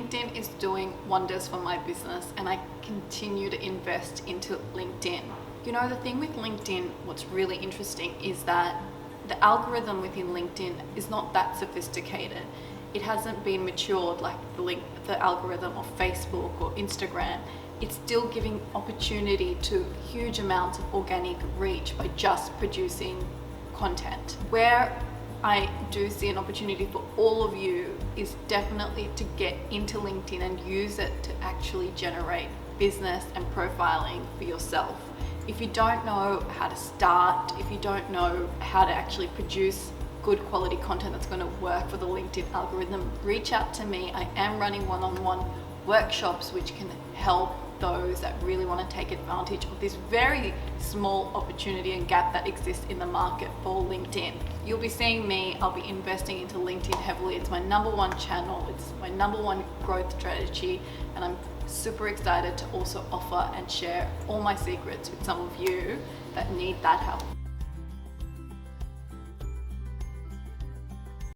LinkedIn is doing wonders for my business, and I continue to invest into LinkedIn. You know, the thing with LinkedIn, what's really interesting is that the algorithm within LinkedIn is not that sophisticated. It hasn't been matured like the algorithm of Facebook or Instagram. It's still giving opportunity to huge amounts of organic reach by just producing content. Where I do see an opportunity for all of you is definitely to get into LinkedIn and use it to actually generate business and profiling for yourself. If you don't know how to start, if you don't know how to actually produce good quality content that's going to work for the LinkedIn algorithm, reach out to me. I am running one-on-one workshops which can help those that really want to take advantage of this very small opportunity and gap that exists in the market for LinkedIn. You'll be seeing me, I'll be investing into LinkedIn heavily. It's my #1 channel, it's my #1 growth strategy, and I'm super excited to also offer and share all my secrets with some of you that need that help.